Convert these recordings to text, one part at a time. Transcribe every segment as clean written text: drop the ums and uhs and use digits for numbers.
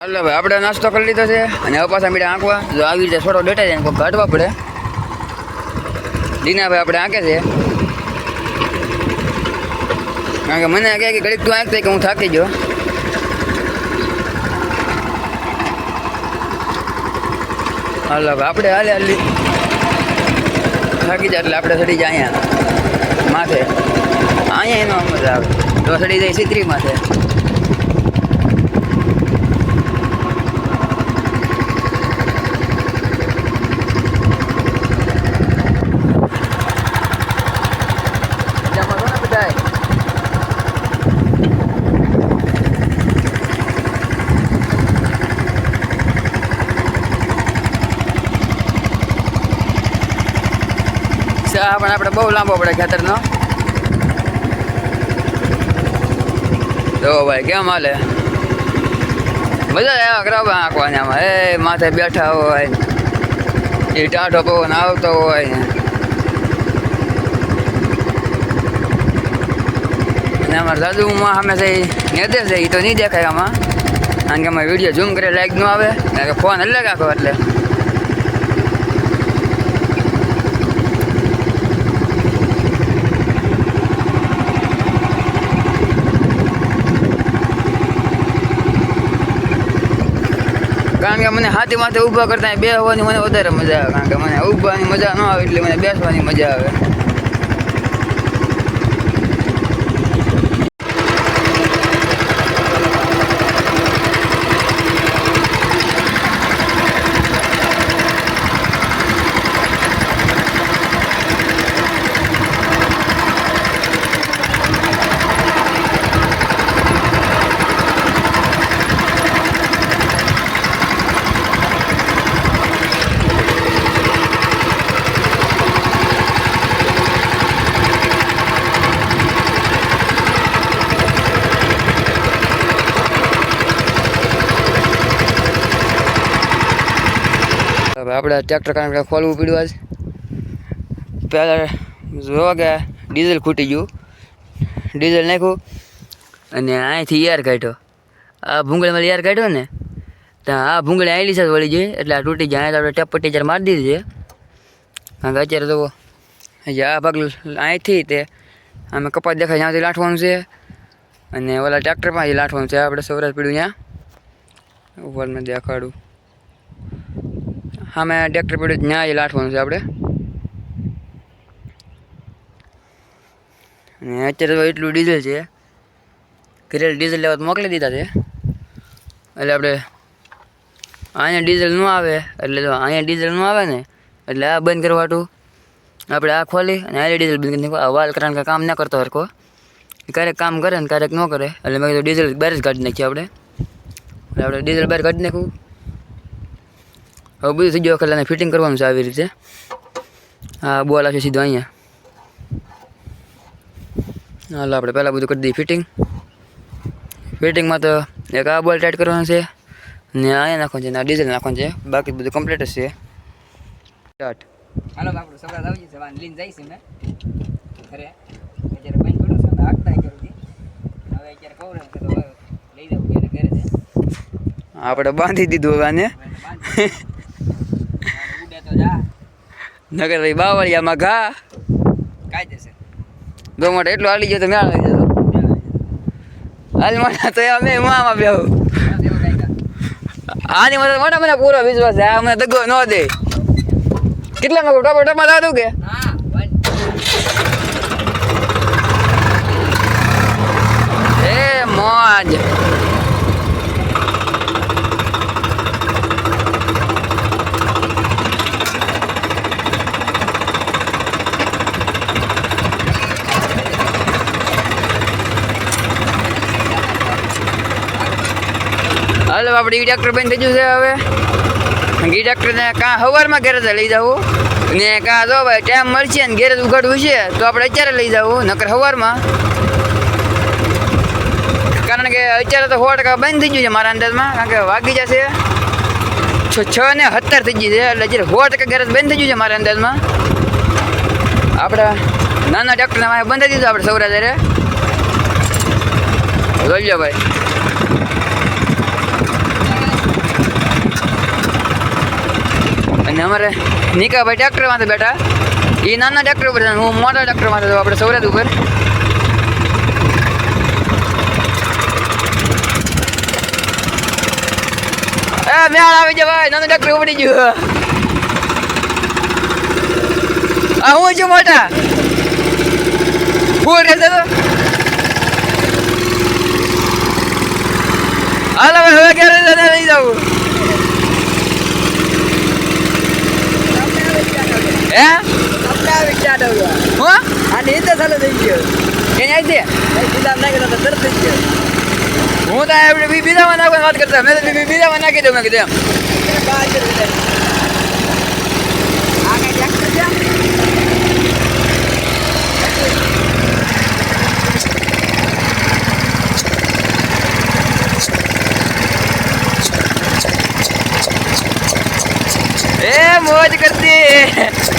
હાલો ભાઈ આપણે નાસ્તો કરી લીધો છે અને હવે પાછા મીડા આંકવા જો આવી રીતે થોડો ડેટા જાય કોઈ કાઢવા પડે. દીનાભાઈ આપણે આંકે છે કારણ કે મને કહે કે ઘડીક તું આંકતા કે હું થાકી ગયો. હાલો ભાઈ આપણે હાલી થાકી જાય એટલે આપણે ચડી જાય અહીંયા માથે. અહીંયા એનો મજા આવે તો ચડી જાય સિત્રી માથે. પણ આપણે બહુ લાંબો પડે ખેતરનો. જો ભાઈ કેમ હાલે મજા આવ્યા કરવા આંકવાની. આમાં એ માથે બેઠા હોય એ ટાઢો પવન આવતો હોય અને અમારે દાદુમાં સામે છે નેદે છે એ તો નહીં દેખાય આમાં કારણ કે અમારે વિડીયો ઝૂમ કરે લાઈક ન આવે કારણ કે ફોન અલગ આખો એટલે. કારણ કે મને હાથી માથે ઊભા કરતા બેસવાની મને વધારે મજા આવે કારણ કે મને ઊભાની મજા ન આવે એટલે મને બેસવાની મજા આવે. આપણે ટ્રેક્ટર કારણ ખોલવું પડ્યું આજ. પહેલાં જોવા ગયા ડીઝલ ખૂટી ગયું, ડીઝલ નાખ્યું અને અહીંથી એર કાઢ્યો. આ ભૂંગળીમાં એર કાઢ્યો ને ત્યાં આ ભૂંગળી આવેલી છે વળી ગઈ એટલે આ તૂટી જાય. આપણે ટેપ પટ્ટી જ્યારે મારી દીધી છે કારણ કે અત્યારે તો આ ભાગ અહીંથી તે અમે કપાસ દેખાય ત્યાંથી લાંઠવાનું છે અને ઓલા ટ્રેક્ટરમાં જ લાંઠવાનું છે. આપણે સૌરાષ્ટ્ર પીડ્યું ત્યાં ઉપર મેં દેખાડું હા મેં ટ્રેક્ટર પડ્યું ત્યાં જ લાંઠવાનું છે આપણે. અને અત્યારે તો એટલું ડીઝલ છે ઘરે ડીઝલ લેવા તો મોકલી દીધા છે એટલે આપણે અહીંયા ડીઝલ ન આવે એટલે તો અહીંયા ડીઝલ ન આવે ને એટલે આ બંધ કરવાટું આપણે આ ખોલી અને આ ડીઝલ બંધ કરી નાખો. આ વાલ કારણ કે કામ ન કરતો હરખો ક્યારેક કામ કરે ને ક્યારેક ન કરે એટલે મેં કીધું ડીઝલ બહાર જ કાઢી નાખીએ આપણે. એટલે આપણે ડીઝલ બહાર કાઢી નાખવું. હવે બધું થઈ ગયું વખત ફિટિંગ કરવાનું છે આવી રીતે. હા બોલ આવશે સીધો અહીંયા. હાલો આપણે પહેલાં બધું કરી દઈએ ફિટિંગ. ફિટિંગમાં તો એક આ બોલ ટાઈટ કરવાનો છે ને અહીંયા નાખવાનું છે ને આ ડીઝલ નાખવાનું છે. બાકી બધું કમ્પ્લીટ જ છે. સ્ટાર્ટ. હાલો આપણું સવારે આવી જશે લઈને જઈશ મેં ઘરે. અત્યારે પાણી પડ્યું છે આગતા કરું હતી હવે અત્યારે કહું તો લઈ જવું ઘરે ઘરે છે. આપણે બાંધી દીધું હવે આને નગર ભાઈ બાવળિયામાં ઘા કાયદેસર દો મોટા એટલું હાલી ગયો તો મેળ લઈ જતો હાલ મોટા તો અમે આમાં બેહું આની મને મોટા મને પૂરો વિશ્વાસ છે. આ મને દગો ન દે. કેટલા માં ટપા ટપા દાદું કે એ મોજ. હાલો આપણે ઈ ટ્રેક્ટર બંધ થઈ ગયું છે. હવે ઈ ટ્રેક્ટરને કાં સવારમાં ગેરેજ લઈ જવું ને કાં જો ભાઈ ટાઈમ મળશે ને ગેરેજ ઉઘાડવું છે તો આપણે અત્યારે લઈ જવું નકર સવારમાં. કારણ કે અત્યારે તો 100% બંધ થઈ ગયું છે મારા અંદાજમાં કારણ કે વાગી જશે 6:17 થઈ ગઈ છે એટલે અત્યારે 100% ગેરેજ બંધ થઈ ગયું છે મારા અંદાજમાં. આપણે નાના ટ્રેક્ટરને મારે બંધાવી દીધું આપણે સૌરાષ્ટ્ર જોઈ લો ભાઈ. અને અમારે નિકાભાઈ ટ્રેક્ટરમાંથી બેઠા એ નાના ટ્રેક્ટર ઉપર છે હું મોટા ટ્રેક્ટરમાં હતો આપણે સૌરાજ ઉપર મેળ આવી જાય ભાઈ નાનું ટ્રેક્ટર ઉપડી ગયું આ હું છું મોટા ફૂલ રહેશે તો હાલ હવે ક્યારે લઈ જાઉં હે હું અને એ તો ચાલુ થઈ ગયો એને આવી દે સીધા નાખી તો તરત થઈ ગયો હું તો આપણે બીજામાં નાખવાની વાત કરતા મેં તો બીજામાં નાખી દઉં મેં કીધું એમ આ કઈ ટ્રેક્ટર છે એ મોજ કરતી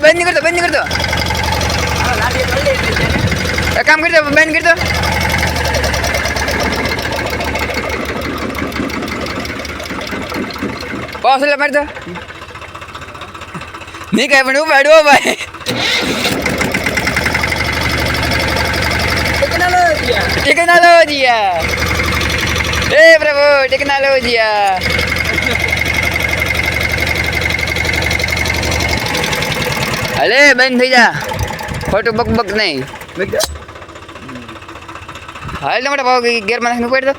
બંધ નહીં કરતો બંધ નહીં કરતો એક કામ કરતો બંધ કરતો પાસ એટલે મારતો નહીં કાંઈ પણ ઉપાડ્યો ભાઈ ટેકનોલોજીયા હે પ્રભુ ટેકનોલોજીયા અલે બંધ થઈ જા ખોટું બક બક નહીં હા એટલે મોટા ભાવ ગેરમાં નાખીને ઉપાડી દો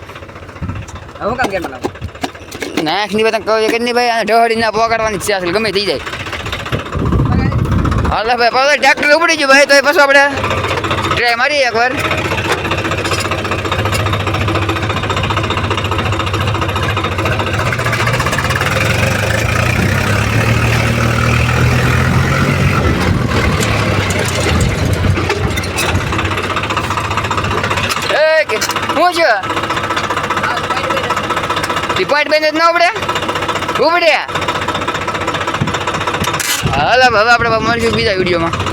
હું કામ કેમ લાવું નાખની બધા કહું કે નહીં ભાઈ આ ઢોળી ના પકડવાની છે અસલ ગમે થઈ જાય હાલ ભાઈ પાછું ટ્રેક્ટર ઉપડી ગયું ભાઈ તો પાછું આપણે ટ્રાય મારીએ એકવાર હું છે પોઈન્ટ બેન જ ના ઉપડે ઉપડે હાલ હવે આપણે મળીશું બીજા વિડીયોમાં